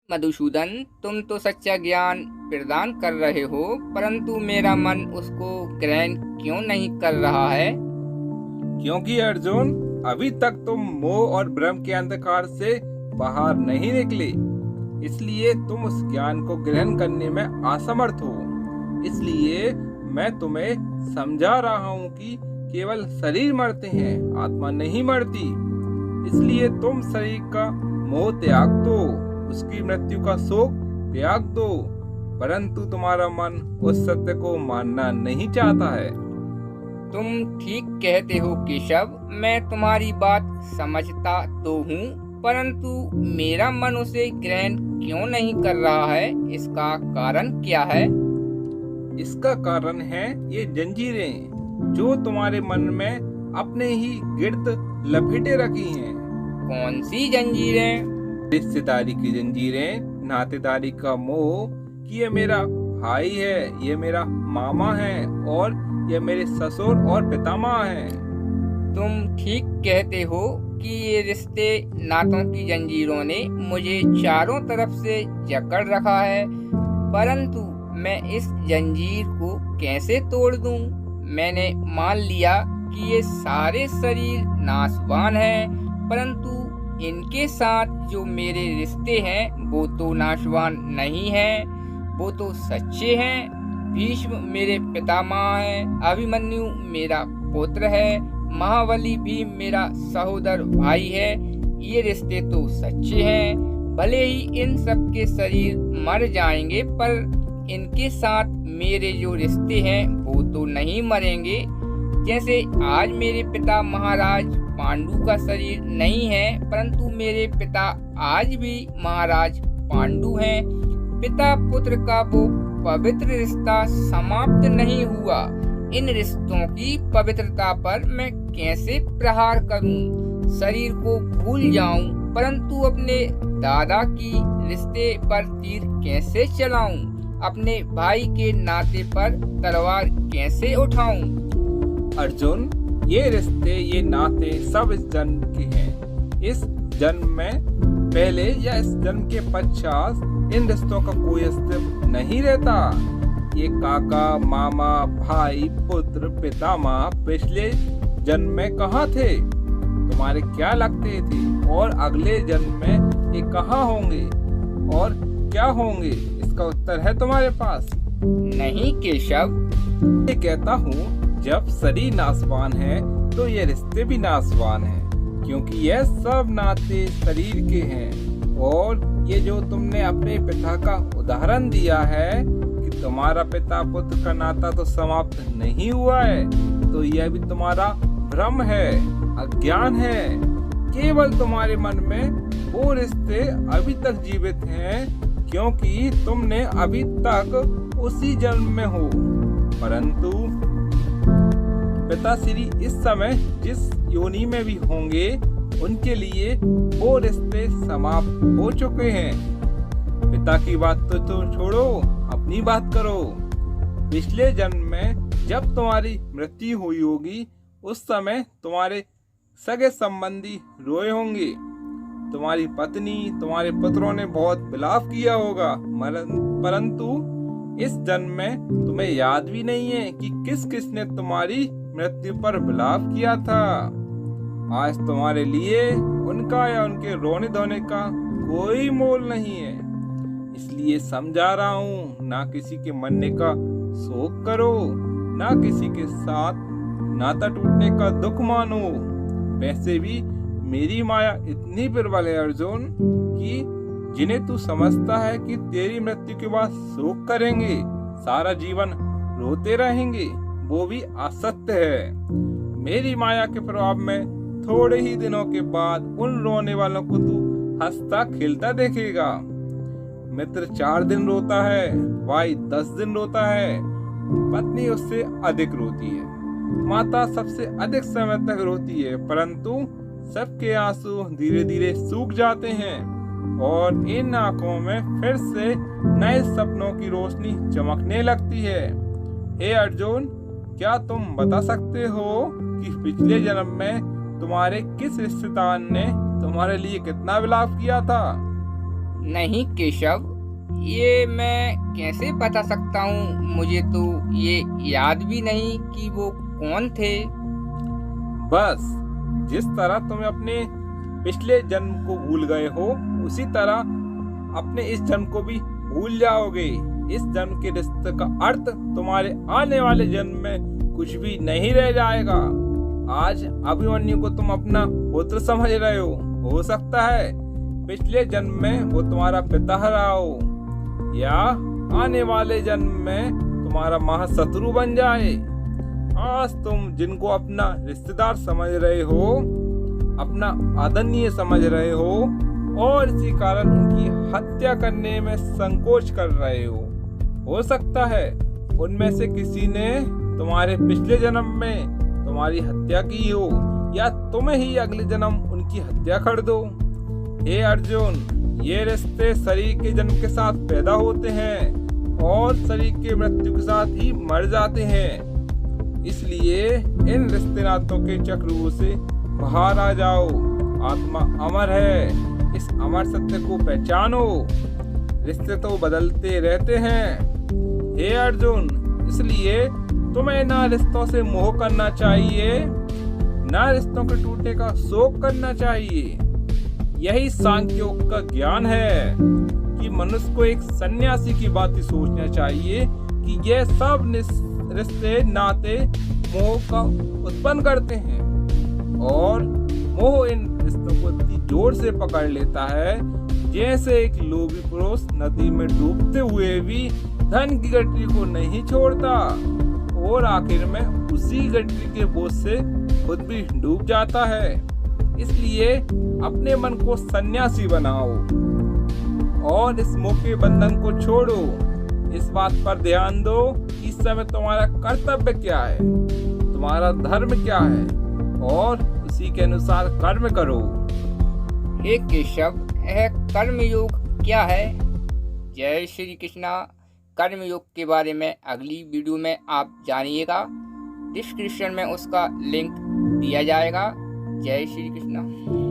मधुसूदन, तुम तो सच्चा ज्ञान प्रदान कर रहे हो, परंतु मेरा मन उसको ग्रहण क्यों नहीं कर रहा है? क्योंकि अर्जुन, अभी तक तुम मोह और भ्रम के अंधकार से बाहर नहीं निकले, इसलिए तुम उस ज्ञान को ग्रहण करने में असमर्थ हो। इसलिए मैं तुम्हें समझा रहा हूँ कि केवल शरीर मरते हैं, आत्मा नहीं मरती। इसलिए तुम शरीर का मोह त्याग दो, उसकी मृत्यु का शोक त्याग दो, परंतु तुम्हारा मन उस सत्य को मानना नहीं चाहता है। तुम ठीक कहते हो केशव, मैं तुम्हारी बात समझता तो हूँ, परंतु मेरा मन उसे ग्रहण क्यों नहीं कर रहा है? इसका कारण क्या है? इसका कारण है ये जंजीरें जो तुम्हारे मन में अपने ही गिर्द लपेटे रखी हैं। कौन सी जंजीरें? रिश्तेदारी की जंजीरें, नातेदारी का मोह कि ये मेरा भाई है, ये मेरा मामा है और ये मेरे ससुर और पितामह हैं। तुम ठीक कहते हो कि ये रिश्ते नातों की जंजीरों ने मुझे चारों तरफ से जकड़ रखा है, परंतु मैं इस जंजीर को कैसे तोड़ दूं? मैंने मान लिया कि ये सारे शरीर नाशवान हैं, परंतु इनके साथ जो मेरे रिश्ते हैं वो तो नाशवान नहीं हैं, वो तो सच्चे हैं। भीष्म मेरे पितामह हैं, अभिमन्यु मेरा पुत्र है, महाबली भी मेरा सहोदर भाई है। ये रिश्ते तो सच्चे हैं। भले ही इन सब के शरीर मर जाएंगे, पर इनके साथ मेरे जो रिश्ते हैं वो तो नहीं मरेंगे। जैसे आज मेरे पिता महाराज पांडु का शरीर नहीं है, परंतु मेरे पिता आज भी महाराज पांडु हैं। पिता पुत्र का वो पवित्र रिश्ता समाप्त नहीं हुआ। इन रिश्तों की पवित्रता पर मैं कैसे प्रहार करूं? शरीर को भूल जाऊं, परंतु अपने दादा की रिश्ते पर तीर कैसे चलाऊं? अपने भाई के नाते पर तलवार कैसे उठाऊं? अर्जुन, ये रिश्ते, ये नाते सब इस जन्म के हैं। इस जन्म में पहले या इस जन्म के पश्चात इन रिश्तों का कोई अस्तित्व नहीं रहता। ये काका, मामा, भाई, पुत्र, पितामह पिछले जन्म में कहाँ थे? तुम्हारे क्या लगते थे? और अगले जन्म में ये कहाँ होंगे और क्या होंगे? इसका उत्तर है तुम्हारे पास? नहीं केशव। ये कहता हूँ, जब शरीर नाशवान है तो ये रिश्ते भी नाशवान हैं, क्योंकि यह सब नाते शरीर के हैं। और ये जो तुमने अपने पिता का उदाहरण दिया है कि तुम्हारा पिता पुत्र का नाता तो समाप्त नहीं हुआ है, तो यह भी तुम्हारा भ्रम है, अज्ञान है। केवल तुम्हारे मन में वो रिश्ते अभी तक जीवित हैं, क्योंकि तुमने अभी तक उसी जन्म में हो, परंतु पिताश्री इस समय जिस योनि में भी होंगे उनके लिए वो रिश्ते समाप्त हो चुके हैं। पिता की बात तो छोड़ो, अपनी बात करो। पिछले जन्म में जब तुम्हारी मृत्यु हुई होगी, उस समय तुम्हारे सगे संबंधी रोए होंगे। तुम्हारी पत्नी, तुम्हारे पुत्रों ने बहुत विलाप किया होगा, परंतु इस जन्म में तुम्हें याद भी नहीं है कि किस किस ने तुम्हारी मृत्यु पर विलाप किया था। आज तुम्हारे लिए उनका या उनके रोने धोने का कोई मोल नहीं है। इसलिए समझा रहा हूँ, ना किसी के मरने का शोक करो, ना किसी के साथ नाता टूटने का दुख मानो। वैसे भी मेरी माया इतनी प्रबल है अर्जुन, कि जिन्हें तू समझता है कि तेरी मृत्यु के बाद शोक करेंगे, सारा जीवन रोते रहेंगे, वो भी असत्य है। मेरी माया के प्रभाव में थोड़े ही दिनों के बाद उन रोने वालों को तू हंसता खेलता देखेगा। मित्र 4 दिन रोता है, भाई 10 दिन रोता है, पत्नी उससे अधिक रोती है, माता सबसे अधिक समय तक रोती है, परंतु सबके आंसू धीरे धीरे सूख जाते हैं और इन आंखों में फिर से नए सपनों की रोशनी चमकने लगती है। हे अर्जुन, क्या तुम बता सकते हो कि पिछले जन्म में तुम्हारे किस रिश्तेदार ने तुम्हारे लिए कितना विलाप किया था? नहीं केशव, ये मैं कैसे बता सकता हूँ? मुझे तो ये याद भी नहीं कि वो कौन थे। बस जिस तरह तुम अपने पिछले जन्म को भूल गए हो, उसी तरह अपने इस जन्म को भी भूल जाओगे। इस जन्म के रिश्ते का अर्थ तुम्हारे आने वाले जन्म में कुछ भी नहीं रह जाएगा। आज अभिमन्यु को तुम अपना पुत्र समझ रहे हो सकता है पिछले जन्म में वो तुम्हारा पिता रहा हो, या आने वाले जन्म में तुम्हारा महाशत्रु बन जाए। आज तुम जिनको अपना रिश्तेदार समझ रहे हो, अपना आदरणीय समझ रहे हो, और इसी कारण उनकी हत्या करने में संकोच कर रहे हो सकता है उनमें से किसी ने तुम्हारे पिछले जन्म में तुम्हारी हत्या की हो, या तुम्हें ही अगले जन्म उनकी हत्या कर दो। हे अर्जुन, ये रिश्ते शरीर के जन्म के साथ पैदा होते हैं और शरीर के मृत्यु के साथ ही मर जाते हैं। इसलिए इन रिश्ते नातों के चक्रव्यूह से बाहर आ जाओ। आत्मा अमर है, इस अमर सत्य को पहचानो। रिश्ते तो बदलते रहते हैं हे अर्जुन, इसलिए तुम्हें ना रिश्तों से मोह करना चाहिए, ना रिश्तों के टूटने का शोक करना चाहिए। यही सांख्य योग का ज्ञान है कि मनुष्य को एक सन्यासी की बात ही सोचना चाहिए कि ये सब रिश्ते नाते मोह का उत्पन्न करते हैं, और मोह इन रिश्तों को इतनी जोर से पकड़ लेता है जैसे एक लोभी पुरुष नदी में डूबते हुए भी धन की गठरी को नहीं छोड़ता, और आखिर में उसी गठरी के बोझ से खुद भी डूब जाता है। इसलिए अपने मन को सन्यासी बनाओ और इस मोह के बंधन को छोड़ो। इस बात पर ध्यान दो कि इस समय तुम्हारा कर्तव्य क्या है, तुम्हारा धर्म क्या है, और उसी के अनुसार कर्म करो। हे केशव, यह कर्म योग क्या है? जय श्री कृष्णा। कर्म योग के बारे में अगली वीडियो में आप जानिएगा। डिस्क्रिप्शन में उसका लिंक दिया जाएगा। जय श्री कृष्णा।